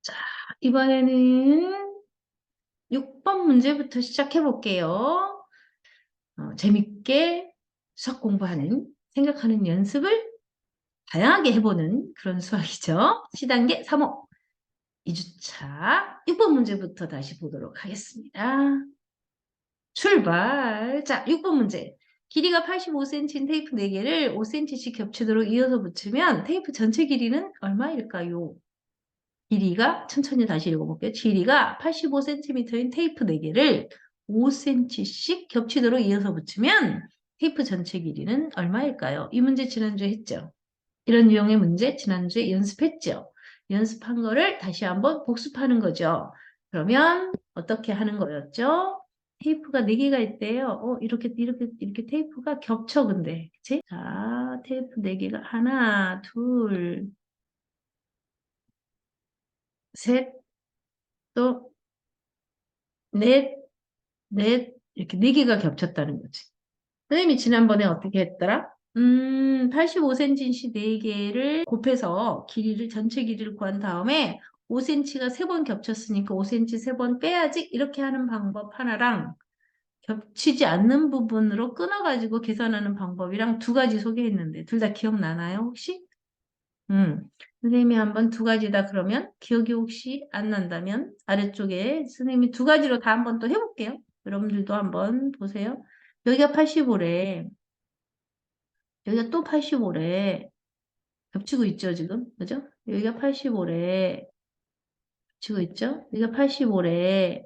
자, 이번에는 6번 문제부터 시작해 볼게요. 재밌게 수학 공부하는, 생각하는 연습을 다양하게 해보는 그런 수학이죠. 시단계 3호, 2주차 6번 문제부터 다시 보도록 하겠습니다. 출발! 자, 6번 문제. 길이가 85cm인 테이프 4개를 5cm씩 겹치도록 이어서 붙이면 테이프 전체 길이는 얼마일까요? 길이가 천천히 다시 읽어볼게요. 길이가 85cm인 테이프 4개를 5cm씩 겹치도록 이어서 붙이면 테이프 전체 길이는 얼마일까요? 이 문제 지난주에 했죠. 이런 유형의 문제 지난주에 연습했죠. 연습한 거를 다시 한번 복습하는 거죠. 그러면 어떻게 하는 거였죠? 테이프가 4개가 있대요. 이렇게 테이프가 겹쳐, 근데. 그치? 자, 테이프 4개가 하나, 둘, 셋, 또 넷, 이렇게 4개가 겹쳤다는 거지. 선생님이 지난번에 어떻게 했더라? 85cm씩 4개를 곱해서 전체 길이를 구한 다음에 5cm가 3번 겹쳤으니까 5cm 3번 빼야지 이렇게 하는 방법 하나랑 겹치지 않는 부분으로 끊어가지고 계산하는 방법이랑 두 가지 소개했는데 둘 다 기억나나요, 혹시? 음, 선생님이 한번 두 가지 다 그러면 기억이 혹시 안 난다면 아래쪽에 선생님이 두 가지로 다 한번 또 해볼게요. 여러분들도 한번 보세요. 여기가 85래. 여기가 또 85래. 겹치고 있죠, 지금? 그죠? 여기가 85래. 겹치고 있죠? 여기가 85래.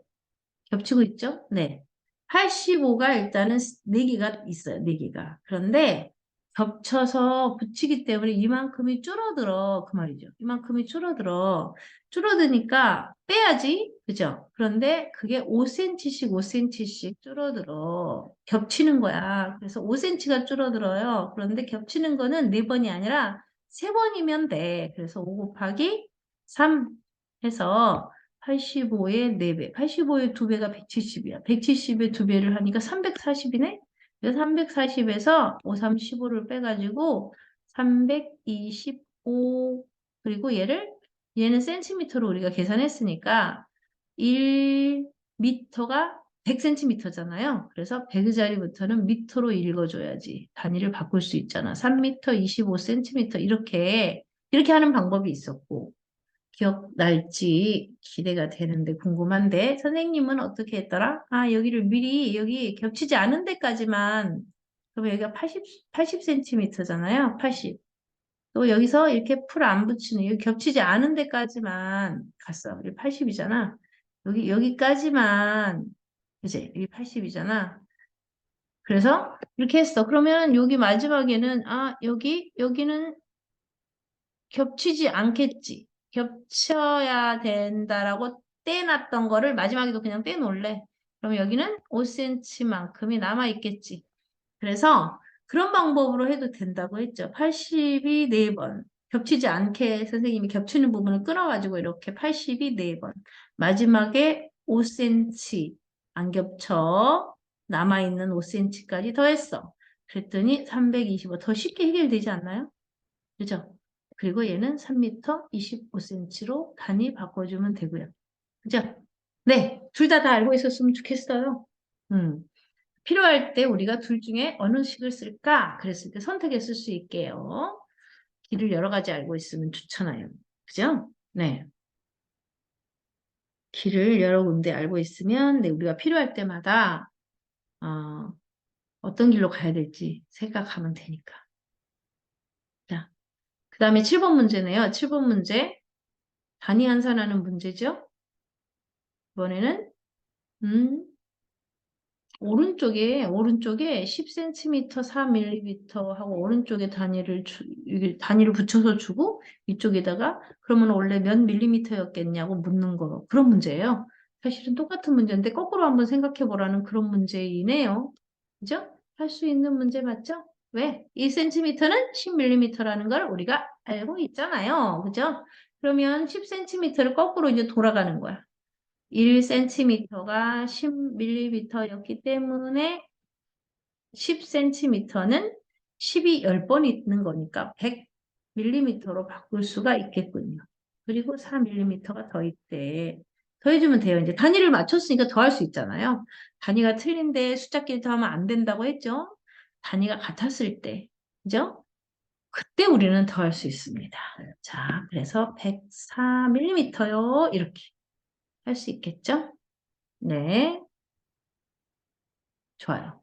겹치고 있죠? 네. 85가 일단은 4개가 있어요. 4개가. 그런데 겹쳐서 붙이기 때문에 이만큼이 줄어들어. 그 말이죠. 이만큼이 줄어들어. 줄어드니까 빼야지. 그죠? 그런데 그게 5cm씩 5cm씩 줄어들어. 겹치는 거야. 그래서 5cm가 줄어들어요. 그런데 겹치는 거는 4번이 아니라 3번이면 돼. 그래서 5 곱하기 3 해서 85의 4배, 85의 2배가 170이야. 170의 2배를 하니까 340이네? 그래서 340에서 5, 3, 15를 빼가지고 325, 그리고 얘는 센티미터로 우리가 계산했으니까 1미터가 100cm잖아요. 그래서 100자리부터는 미터로 읽어줘야지. 단위를 바꿀 수 있잖아. 3미터, 25cm 이렇게 하는 방법이 있었고. 기억날지 기대가 되는데 궁금한데 선생님은 어떻게 했더라? 아, 여기를 미리 여기 겹치지 않은 데까지만 그러면 여기가 80cm잖아요. 80. 또 여기서 이렇게 풀 안 붙이는 여기 겹치지 않은 데까지만 갔어. 여기 80이잖아. 여기까지만 이제 여기 80이잖아. 그래서 이렇게 했어. 그러면 여기 마지막에는 여기는 겹치지 않겠지. 겹쳐야 된다라고 떼놨던 거를 마지막에도 그냥 떼놓을래. 그럼 여기는 5cm만큼이 남아있겠지. 그래서 그런 방법으로 해도 된다고 했죠. 80이 4번. 겹치지 않게 선생님이 겹치는 부분을 끊어가지고 이렇게 80이 4번. 마지막에 5cm 안 겹쳐. 남아있는 5cm까지 더했어. 그랬더니 325. 더 쉽게 해결되지 않나요? 그죠? 그리고 얘는 3m 25cm로 단위 바꿔주면 되고요. 그죠? 네, 둘 다 알고 있었으면 좋겠어요. 음, 필요할 때 우리가 둘 중에 어느 식을 쓸까? 그랬을 때 선택해 쓸 수 있게요. 길을 여러 가지 알고 있으면 좋잖아요. 그죠? 네. 길을 여러 군데 알고 있으면 네, 우리가 필요할 때마다 어떤 길로 가야 될지 생각하면 되니까. 자, 그 다음에 7번 문제네요. 7번 문제. 단위 환산하는 문제죠. 이번에는 음, 오른쪽에 10cm 4mm 하고 오른쪽에 단위를 붙여서 주고 이쪽에다가 그러면 원래 몇 밀리미터였겠냐고 묻는 거 그런 문제예요. 사실은 똑같은 문제인데 거꾸로 한번 생각해 보라는 그런 문제이네요. 그죠? 할 수 있는 문제 맞죠? 왜? 1cm는 10mm라는 걸 우리가 알고 있잖아요. 그죠? 그러면 10cm를 거꾸로 이제 돌아가는 거야. 1cm가 10mm였기 때문에 10cm는 10이 10번 있는 거니까 100mm로 바꿀 수가 있겠군요. 그리고 4mm가 더 있대. 더해주면 돼요. 이제 단위를 맞췄으니까 더할 수 있잖아요. 단위가 틀린데 숫자끼리 더하면 안 된다고 했죠? 단위가 같았을 때, 그죠? 그때 우리는 더할 수 있습니다. 자, 그래서 104mm요. 이렇게 할 수 있겠죠? 네, 좋아요.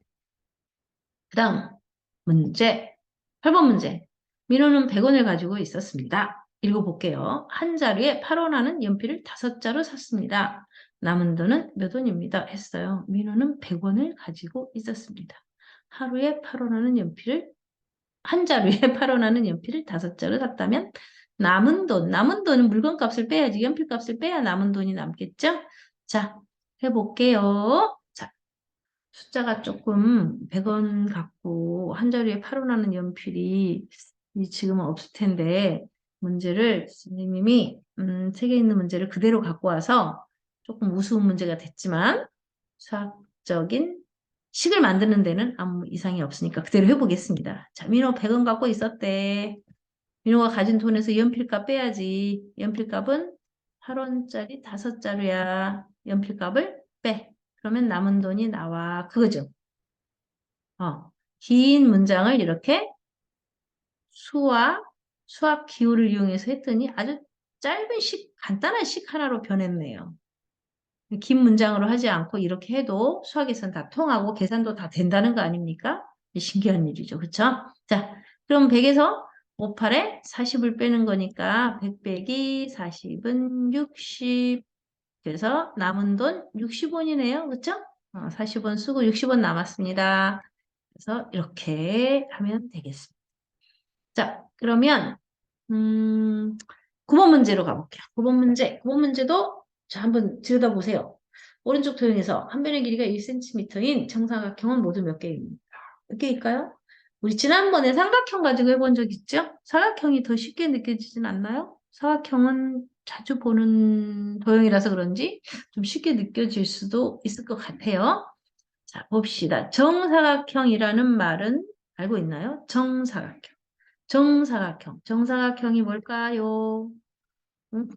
그 다음 문제, 8번 문제. 민호는 100원을 가지고 있었습니다. 읽어볼게요. 한 자루에 8원 하는 연필을 5자루 샀습니다. 남은 돈은 몇 원입니다. 했어요. 민호는 100원을 가지고 있었습니다. 하루에 8원 하는 연필을, 한 자루에 8원 하는 연필을 5자루 샀다면 남은 돈은 물건값을 빼야지, 연필값을 빼야 남은 돈이 남겠죠? 자, 해볼게요. 자, 숫자가 조금 100원 갖고 한 자리에 8원 하는 연필이 지금은 없을 텐데 문제를 선생님이 책에 있는 문제를 그대로 갖고 와서 조금 우스운 문제가 됐지만 수학적인 식을 만드는 데는 아무 이상이 없으니까 그대로 해보겠습니다. 자, 민호 100원 갖고 있었대. 민호가 가진 돈에서 연필값 빼야지. 연필값은 8원짜리 5자루야. 연필값을 빼. 그러면 남은 돈이 나와. 그거죠. 긴 문장을 이렇게 수학 기호를 이용해서 했더니 아주 짧은 식, 간단한 식 하나로 변했네요. 긴 문장으로 하지 않고 이렇게 해도 수학에서는 다 통하고 계산도 다 된다는 거 아닙니까? 신기한 일이죠. 그쵸? 자, 그럼 100에서 58에 40을 빼는 거니까 100 빼기 40은 60. 그래서 남은 돈 60원이네요. 그쵸? 40원 쓰고 60원 남았습니다. 그래서 이렇게 하면 되겠습니다. 자, 그러면 9번 문제로 가볼게요. 9번 문제. 9번 문제도 자, 한번 들여다보세요. 오른쪽 도형에서 한 변의 길이가 1cm인 정사각형은 모두 몇 개입니까? 몇 개일까요? 우리 지난번에 삼각형 가지고 해본 적 있죠? 사각형이 더 쉽게 느껴지진 않나요? 사각형은 자주 보는 도형이라서 그런지 좀 쉽게 느껴질 수도 있을 것 같아요. 자, 봅시다. 정사각형이라는 말은 알고 있나요? 정사각형. 정사각형. 정사각형이 뭘까요? 응?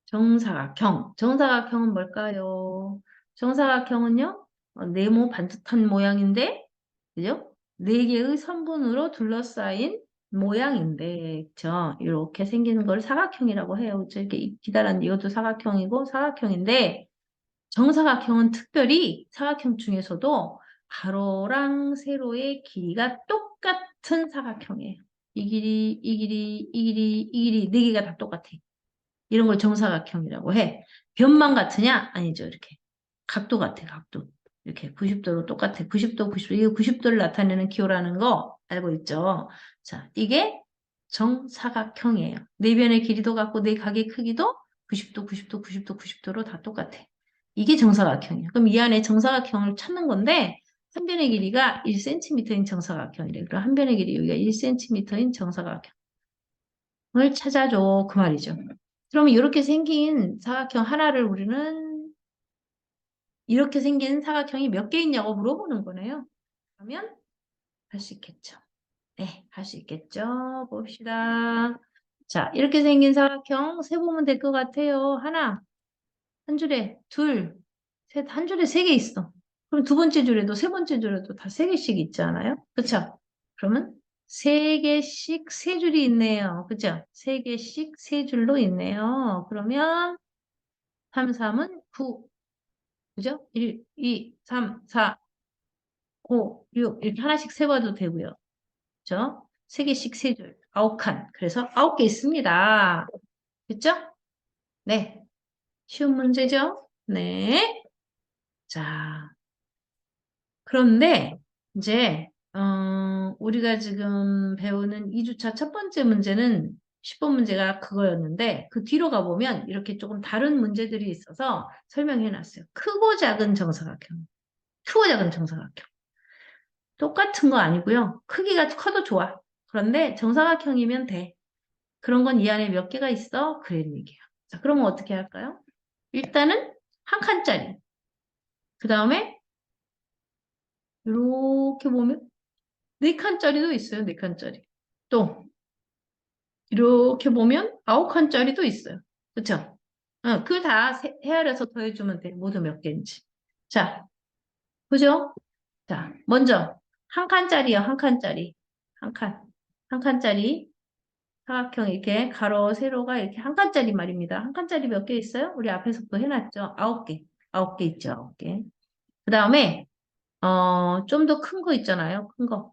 정사각형. 정사각형은 뭘까요? 정사각형은요, 네모 반듯한 모양인데, 그죠? 네 개의 선분으로 둘러싸인 모양인데, 그죠? 이렇게 생기는 걸 사각형이라고 해요. 그죠? 이렇게 기다란 이것도 사각형이고 사각형인데, 정사각형은 특별히 사각형 중에서도 가로랑 세로의 길이가 똑같은 사각형이에요. 이 길이, 이 길이, 이 길이, 이 길이 네 개가 다 똑같아. 이런 걸 정사각형이라고 해. 변만 같으냐? 아니죠. 이렇게. 각도 같아, 각도. 이렇게 90도로 똑같아. 90도, 90도. 이게 90도를 나타내는 기호라는 거 알고 있죠? 자, 이게 정사각형이에요. 네 변의 길이도 같고 네 각의 크기도 90도, 90도, 90도, 90도로 다 똑같아. 이게 정사각형이에요. 그럼 이 안에 정사각형을 찾는 건데 한 변의 길이가 1cm인 정사각형이래. 그럼 한 변의 길이 여기가 1cm인 정사각형을 찾아줘. 그 말이죠. 그러면 이렇게 생긴 사각형 하나를 우리는 이렇게 생긴 사각형이 몇 개 있냐고 물어보는 거네요. 그러면 할 수 있겠죠. 네, 할 수 있겠죠. 봅시다. 자, 이렇게 생긴 사각형 세보면 될 것 같아요. 하나, 한 줄에 둘, 셋, 한 줄에 세 개 있어. 그럼 두 번째 줄에도 세 번째 줄에도 다 세 개씩 있지 않아요? 그쵸? 그러면 세 개씩 세 줄이 있네요. 그죠? 세 개씩 세 줄로 있네요. 그러면 3, 3은 9, 그죠? 1, 2, 3, 4, 5, 6 이렇게 하나씩 세봐도 되고요. 그죠? 세 개씩 세 줄, 9칸. 그래서 9개 있습니다. 그죠? 네. 쉬운 문제죠? 네. 자, 그런데 이제 우리가 지금 배우는 2주차 첫 번째 문제는 10번 문제가 그거였는데 그 뒤로 가보면 이렇게 조금 다른 문제들이 있어서 설명해 놨어요. 크고 작은 정사각형. 크고 작은 정사각형. 똑같은 거 아니고요. 크기가 커도 좋아. 그런데 정사각형이면 돼. 그런 건 이 안에 몇 개가 있어? 그런 얘기예요. 자, 그러면 어떻게 할까요? 일단은 한 칸짜리. 그 다음에 이렇게 보면 네 칸짜리도 있어요. 네 칸짜리. 또 이렇게 보면 9칸짜리도 있어요. 그쵸? 그걸 다 헤아려서 더해주면 돼. 모두 몇 개인지. 자, 그죠? 자, 먼저, 한 칸짜리요, 한 칸짜리. 한 칸. 한 칸짜리. 사각형 이렇게 가로, 세로가 이렇게 한 칸짜리 말입니다. 한 칸짜리 몇 개 있어요? 우리 앞에서도 해놨죠? 9개. 9개 있죠, 9개. 그 다음에, 좀 더 큰 거 있잖아요. 큰 거.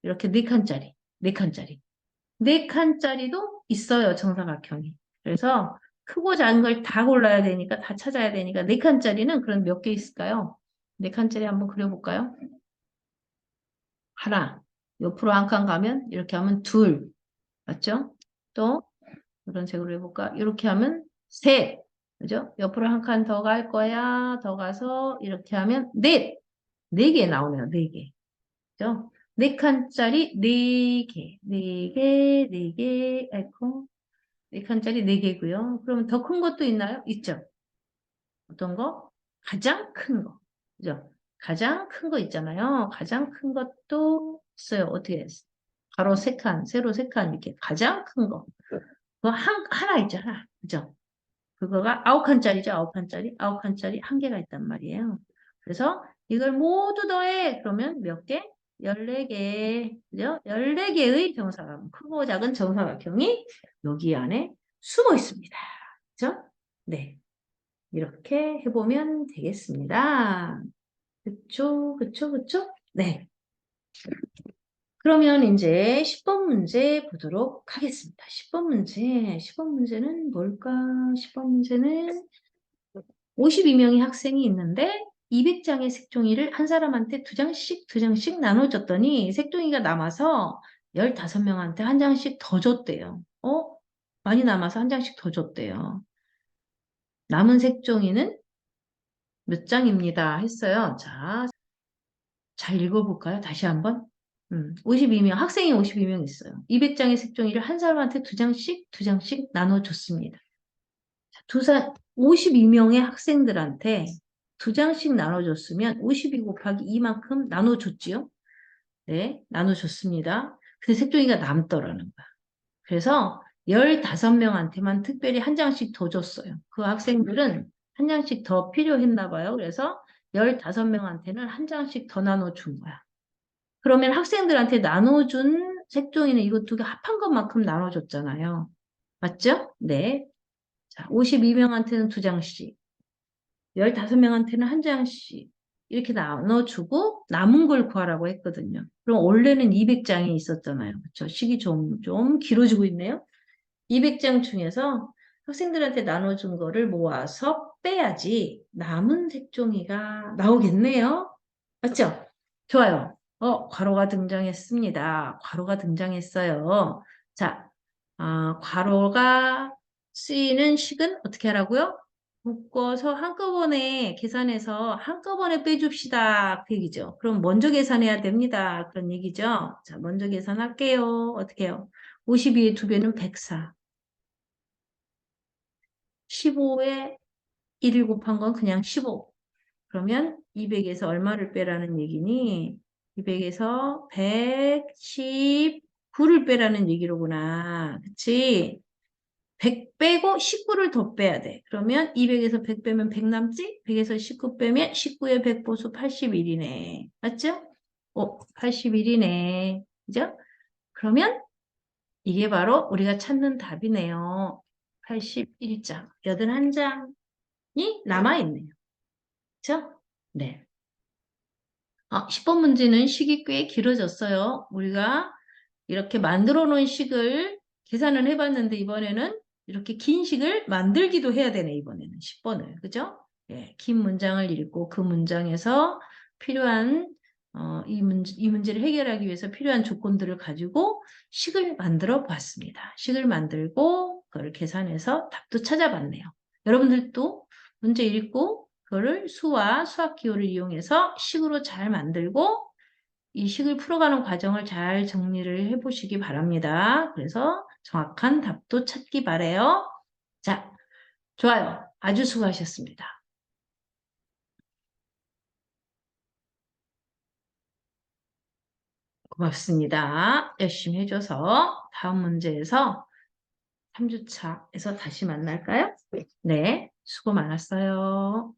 이렇게 네 칸짜리. 네 칸짜리. 네 칸짜리도 있어요, 정사각형이. 그래서 크고 작은 걸 다 골라야 되니까, 다 찾아야 되니까, 네 칸짜리는 그럼 몇 개 있을까요? 네 칸짜리 한번 그려볼까요? 하나. 옆으로 한 칸 가면, 이렇게 하면 둘. 맞죠? 또, 이런 식으로 해볼까? 이렇게 하면 셋. 그죠? 옆으로 한 칸 더 갈 거야. 더 가서, 이렇게 하면 넷. 네 개 나오네요, 네 개. 그죠? 네 칸짜리 네 개. 네 개, 네 개. 아이고. 네 칸짜리 네 개고요. 그러면 더 큰 것도 있나요? 있죠. 어떤 거? 가장 큰 거. 그죠? 가장 큰 거 있잖아요. 가장 큰 것도 있어요. 어떻게 했어? 가로 세 칸, 세로 세 칸, 이렇게 가장 큰 거. 그거 하나 있잖아. 그죠? 그거가 9칸짜리죠. 9칸짜리. 9칸짜리 한 개가 있단 말이에요. 그래서 이걸 모두 더해. 그러면 몇 개? 14개. 그죠? 14개의 정사각, 크고 작은 정사각형이 여기 안에 숨어 있습니다. 그죠? 네. 이렇게 해보면 되겠습니다. 그쵸, 그쵸, 그쵸? 네. 그러면 이제 10번 문제 보도록 하겠습니다. 10번 문제. 10번 문제는 뭘까? 10번 문제는 52명의 학생이 있는데 200장의 색종이를 한 사람한테 두 장씩 나눠줬더니 색종이가 남아서 15명한테 한 장씩 더 줬대요. 많이 남아서 한 장씩 더 줬대요. 남은 색종이는 몇 장입니다. 했어요. 자, 잘 읽어볼까요? 다시 한번. 52명, 학생이 52명 있어요. 200장의 색종이를 한 사람한테 두 장씩 나눠줬습니다. 52명의 학생들한테 두 장씩 나눠줬으면 52 곱하기 2만큼 나눠줬지요? 네, 나눠줬습니다. 근데 색종이가 남더라는 거야. 그래서 15명한테만 특별히 한 장씩 더 줬어요. 그 학생들은 한 장씩 더 필요했나 봐요. 그래서 15명한테는 한 장씩 더 나눠준 거야. 그러면 학생들한테 나눠준 색종이는 이거 두 개 합한 것만큼 나눠줬잖아요. 맞죠? 네. 자, 52명한테는 두 장씩, 15명한테는 한 장씩 이렇게 나눠주고 남은 걸 구하라고 했거든요. 그럼 원래는 200장이 있었잖아요. 그렇죠? 식이 좀 길어지고 있네요. 200장 중에서 학생들한테 나눠준 거를 모아서 빼야지 남은 색종이가 나오겠네요. 맞죠? 좋아요. 괄호가 등장했습니다. 괄호가 등장했어요. 자, 괄호가 쓰이는 식은 어떻게 하라고요? 묶어서 한꺼번에 계산해서 한꺼번에 빼줍시다. 그 얘기죠. 그럼 먼저 계산해야 됩니다. 그런 얘기죠. 자, 먼저 계산할게요. 어떻게 해요? 52의 2배는 104. 15에 1을 곱한 건 그냥 15. 그러면 200에서 얼마를 빼라는 얘기니? 200에서 119를 빼라는 얘기로구나. 그치? 100 빼고 19를 더 빼야 돼. 그러면 200에서 100 빼면 100 남지? 100에서 19 빼면 19의 100보수 81이네. 맞죠? 81이네. 그죠? 그러면 이게 바로 우리가 찾는 답이네요. 81장, 81장이 남아있네요. 그쵸? 네. 10번 문제는 식이 꽤 길어졌어요. 우리가 이렇게 만들어 놓은 식을 계산을 해봤는데 이번에는 이렇게 긴 식을 만들기도 해야 되네, 이번에는 10번을. 그죠? 예, 긴 문장을 읽고 그 문장에서 필요한 이 문제를 해결하기 위해서 필요한 조건들을 가지고 식을 만들어 봤습니다. 식을 만들고 그걸 계산해서 답도 찾아봤네요. 여러분들도 문제 읽고 그거를 수와 수학 기호를 이용해서 식으로 잘 만들고 이 식을 풀어가는 과정을 잘 정리를 해보시기 바랍니다. 그래서 정확한 답도 찾기 바래요. 자, 좋아요. 아주 수고하셨습니다. 고맙습니다. 열심히 해줘서 다음 문제에서 3주차에서 다시 만날까요? 네, 수고 많았어요.